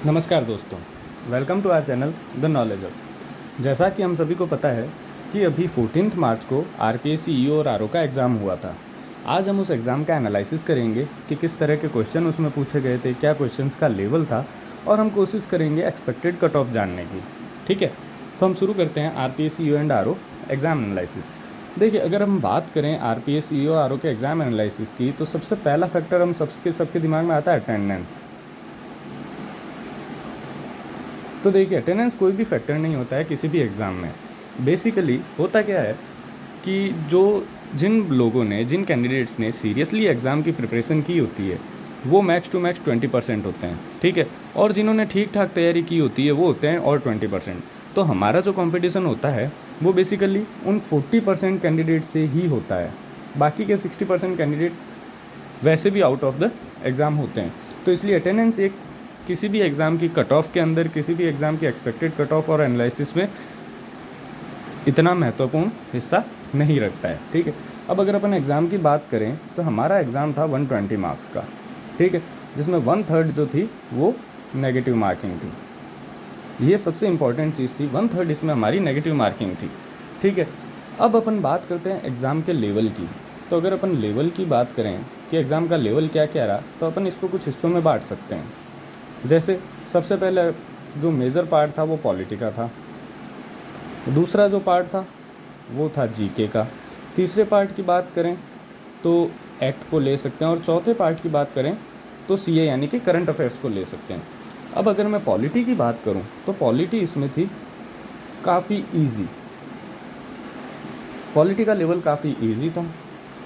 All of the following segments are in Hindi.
नमस्कार दोस्तों, welcome to our channel the knowledge hub. जैसा कि हम सभी को पता है कि अभी 14 मार्च को आरपीएस सीईओ और आरओ का एग्ज़ाम हुआ था। आज हम उस एग्ज़ाम का एनालिसिस करेंगे कि किस तरह के क्वेश्चन उसमें पूछे गए थे, क्या क्वेश्चंस का लेवल था, और हम कोशिश करेंगे एक्सपेक्टेड कट ऑफ जानने की। ठीक है, तो हम शुरू करते हैं RPS CEO and RO exam analysis. देखिए, अगर हम बात करें आरपीएस सीईओ आरओ के एग्ज़ाम एनालिसिस की, तो सबसे पहला फैक्टर हम सबके दिमाग में आता है अटेंडेंस। तो देखिए, अटेंडेंस कोई भी फैक्टर नहीं होता है किसी भी एग्ज़ाम में। बेसिकली होता क्या है कि जिन कैंडिडेट्स ने सीरियसली एग्ज़ाम की प्रिपरेशन की होती है वो मैक्स टू मैक्स 20% होते हैं, ठीक है। और जिन्होंने ठीक ठाक तैयारी की होती है वो होते हैं और 20%। तो हमारा जो कंपटीशन होता है वो बेसिकली उन 40% कैंडिडेट से ही होता है। बाकी के 60% कैंडिडेट वैसे भी आउट ऑफ द एग्ज़ाम होते हैं। तो इसलिए अटेंडेंस एक किसी भी एग्ज़ाम की कट ऑफ के अंदर, किसी भी एग्ज़ाम की एक्सपेक्टेड कट ऑफ और एनालिसिस में इतना महत्वपूर्ण हिस्सा नहीं रखता है, ठीक है। अब अगर अपन एग्ज़ाम की बात करें तो हमारा एग्ज़ाम था 120 मार्क्स का, ठीक है, जिसमें 1/3 जो थी वो नेगेटिव मार्किंग थी। ये सबसे इम्पॉर्टेंट चीज़ थी, 1/3 इसमें हमारी नेगेटिव मार्किंग थी, ठीक है। अब अपन बात करते हैं एग्ज़ाम के लेवल की। तो अगर अपन लेवल की बात करें कि एग्ज़ाम का लेवल क्या क्या रहा, तो अपन इसको कुछ हिस्सों में बांट सकते हैं। जैसे सबसे पहले जो मेजर पार्ट था वो पॉलिटी का था, दूसरा जो पार्ट था वो था जीके का, तीसरे पार्ट की बात करें तो एक्ट को ले सकते हैं, और चौथे पार्ट की बात करें तो सीए यानी कि करंट अफेयर्स को ले सकते हैं। अब अगर मैं पॉलिटी की बात करूं तो पॉलिटी इसमें थी काफ़ी ईजी, पॉलिटी का लेवल काफ़ी ईजी था।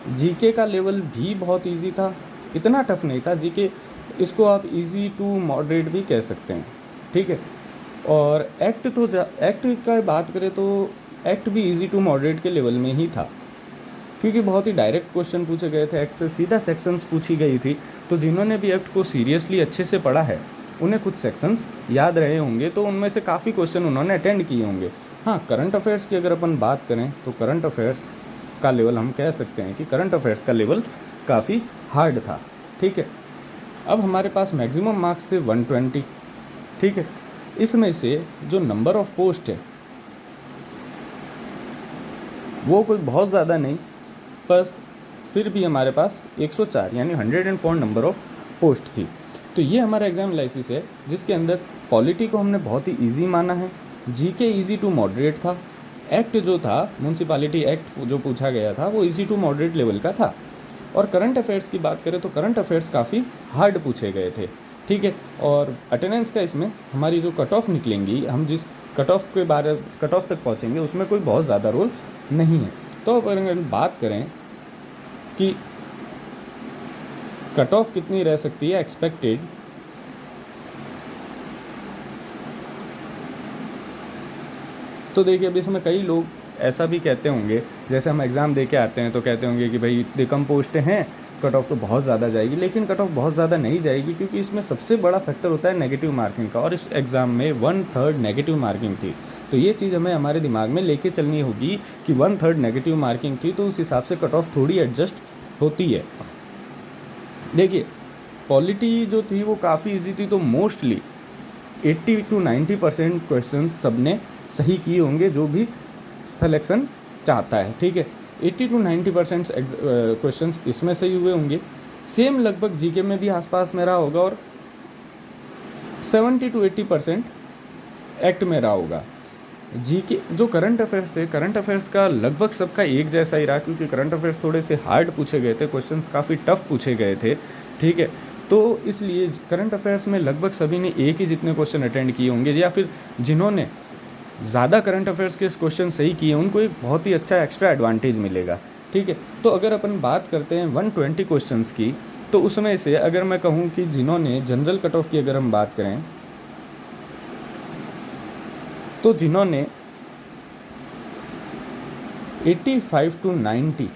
जीके का लेवल भी बहुत ईजी था, इतना टफ नहीं था। जीके इसको आप इजी टू मॉडरेट भी कह सकते हैं, ठीक है। और एक्ट का बात करें तो एक्ट भी इजी टू मॉडरेट के लेवल में ही था, क्योंकि बहुत ही डायरेक्ट क्वेश्चन पूछे गए थे, एक्ट से सीधा सेक्शंस पूछी गई थी। तो जिन्होंने भी एक्ट को सीरियसली अच्छे से पढ़ा है उन्हें कुछ सेक्शंस याद रहे होंगे, तो उनमें से काफ़ी क्वेश्चन उन्होंने अटेंड किए होंगे। हाँ, करंट अफेयर्स की अगर अपन बात करें तो करंट अफेयर्स का लेवल हम कह सकते हैं कि करंट अफेयर्स का लेवल काफ़ी हार्ड था, ठीक है। अब हमारे पास मैक्सिमम मार्क्स थे 120, ठीक है। इसमें से जो नंबर ऑफ़ पोस्ट है वो कोई बहुत ज़्यादा नहीं, बस फिर भी हमारे पास 104 यानी 104 नंबर ऑफ़ पोस्ट थी। तो ये हमारा एग्ज़ाम एनालिसिस है, जिसके अंदर पॉलिटी को हमने बहुत ही इजी माना है, जीके इजी टू मॉडरेट था, एक्ट जो था म्यूनसिपालिटी एक्ट जो पूछा गया था वो इजी टू मॉडरेट लेवल का था, और करंट अफेयर्स की बात करें तो करंट अफेयर्स काफ़ी हार्ड पूछे गए थे, ठीक है। और अटेंडेंस का इसमें हमारी जो कट ऑफ निकलेंगी, हम जिस कट ऑफ तक पहुंचेंगे उसमें कोई बहुत ज़्यादा रोल नहीं है। तो अगर हम बात करें कि कट ऑफ कितनी रह सकती है एक्सपेक्टेड, तो देखिए अब इसमें कई लोग ऐसा भी कहते होंगे, जैसे हम एग्ज़ाम दे के आते हैं तो कहते होंगे कि भाई इतने कम पोस्टें हैं, कट ऑफ तो बहुत ज़्यादा जाएगी। लेकिन कट ऑफ बहुत ज़्यादा नहीं जाएगी, क्योंकि इसमें सबसे बड़ा फैक्टर होता है नेगेटिव मार्किंग का, और इस एग्ज़ाम में 1/3 नेगेटिव मार्किंग थी। तो ये चीज़ हमें हमारे दिमाग में लेके चलनी होगी कि 1/3 नेगेटिव मार्किंग थी, तो उस हिसाब से कट ऑफ थोड़ी एडजस्ट होती है। देखिए, पॉलिटी जो थी वो काफ़ी ईजी थी, तो मोस्टली 80 to 90% क्वेश्चन सब ने सही किए होंगे जो भी सिलेक्शन चाहता है, ठीक है। 80 to 90% क्वेश्चंस इसमें सही हुए होंगे। सेम लगभग जीके में भी आसपास में रहा होगा, और 70 to 80% एक्ट में रहा होगा। जीके जो करंट अफेयर्स थे, करंट अफेयर्स का लगभग सबका एक जैसा ही रहा, क्योंकि करंट अफेयर्स थोड़े से हार्ड पूछे गए थे, क्वेश्चंस काफ़ी टफ पूछे गए थे, ठीक है। तो इसलिए करंट अफेयर्स में लगभग सभी ने एक ही जितने क्वेश्चन अटेंड किए होंगे, या फिर जिन्होंने ज़्यादा करंट अफेयर्स के क्वेश्चन सही किए उनको एक बहुत ही अच्छा एक्स्ट्रा एडवांटेज मिलेगा, ठीक है। तो अगर अपन बात करते हैं 120 क्वेश्चंस की, तो उसमें से अगर मैं कहूँ कि जिन्होंने जनरल कट ऑफ की अगर हम बात करें, तो जिन्होंने 85 to 90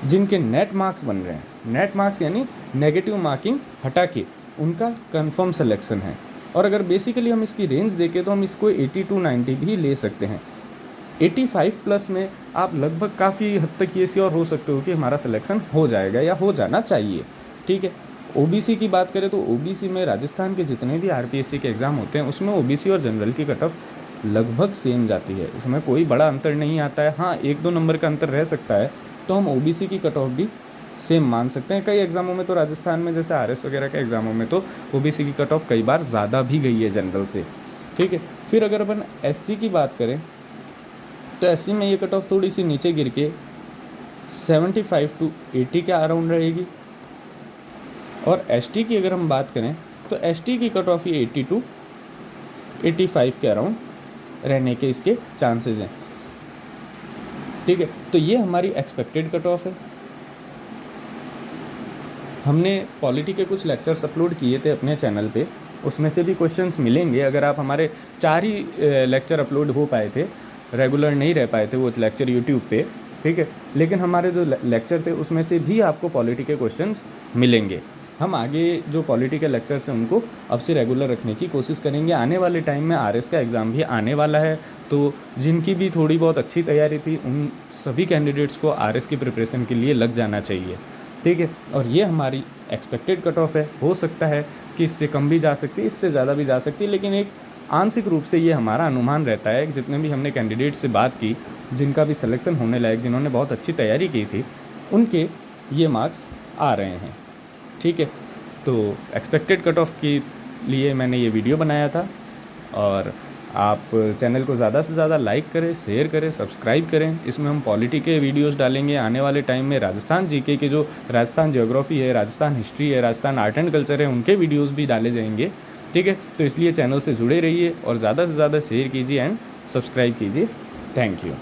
जिनके नेट मार्क्स बन रहे हैं, नेट मार्क्स यानी नेगेटिव मार्किंग हटा के उनका कंफर्म सिलेक्शन है। और अगर बेसिकली हम इसकी रेंज देखें तो हम इसको 80 to 90 भी ले सकते हैं। 85 प्लस में आप लगभग काफ़ी हद तक ये श्योर हो सकते हो कि हमारा सिलेक्शन हो जाएगा या हो जाना चाहिए, ठीक है। ओबीसी की बात करें तो ओबीसी में राजस्थान के जितने भी आरपीएससी के एग्ज़ाम होते हैं उसमें ओबीसी और जनरल की कट ऑफ लगभग सेम जाती है, इसमें कोई बड़ा अंतर नहीं आता है। हाँ, 1-2 नंबर का अंतर रह सकता है, तो हम ओबीसी की कट ऑफ भी सेम मान सकते हैं। कई एग्ज़ामों में तो राजस्थान में जैसे आरएस वगैरह के एग्ज़ामों में तो ओबीसी की कट ऑफ कई बार ज़्यादा भी गई है जनरल से, ठीक है। फिर अगर अपन एससी की बात करें तो एससी में ये कट ऑफ थोड़ी सी नीचे गिर के 75 to 80 के अराउंड रहेगी। और एसटी की अगर हम बात करें तो एसटी की कट ऑफ ही 80 to 85 के अराउंड रहने के इसके चांसेस हैं, ठीक है। तो ये हमारी एक्सपेक्टेड कट ऑफ है। हमने पॉलिटी के कुछ लेक्चर्स अपलोड किए थे अपने चैनल पे, उसमें से भी क्वेश्चंस मिलेंगे। अगर आप हमारे 4 ही लेक्चर अपलोड हो पाए थे, रेगुलर नहीं रह पाए थे वो लेक्चर यूट्यूब पे, ठीक है, लेकिन हमारे जो लेक्चर थे उसमें से भी आपको पॉलिटी के क्वेश्चंस मिलेंगे। हम आगे जो पॉलिटी के लेक्चर्स हैं उनको अब से रेगुलर रखने की कोशिश करेंगे। आने वाले टाइम में आरएस का एग्ज़ाम भी आने वाला है, तो जिनकी भी थोड़ी बहुत अच्छी तैयारी थी उन सभी कैंडिडेट्स को आरएस की प्रिपरेशन के लिए लग जाना चाहिए, ठीक है। और ये हमारी एक्सपेक्टेड कट ऑफ है, हो सकता है कि इससे कम भी जा सकती है, इससे ज़्यादा भी जा सकती है, लेकिन एक आंशिक रूप से ये हमारा अनुमान रहता है कि जितने भी हमने कैंडिडेट से बात की, जिनका भी सिलेक्शन होने लायक, जिन्होंने बहुत अच्छी तैयारी की थी, उनके ये मार्क्स आ रहे हैं, ठीक है। तो एक्सपेक्टेड कट ऑफ के लिए मैंने ये वीडियो बनाया था। और आप चैनल को ज़्यादा से ज़्यादा लाइक करें, शेयर करें, सब्सक्राइब करें। इसमें हम पॉलिटी के वीडियोस डालेंगे। आने वाले टाइम में राजस्थान जीके के, जो राजस्थान ज्योग्राफी है, राजस्थान हिस्ट्री है, राजस्थान आर्ट एंड कल्चर है, उनके वीडियोस भी डाले जाएंगे, ठीक है। तो इसलिए चैनल से जुड़े रहिए और ज़्यादा से ज़्यादा शेयर कीजिए एंड सब्सक्राइब कीजिए। Thank you.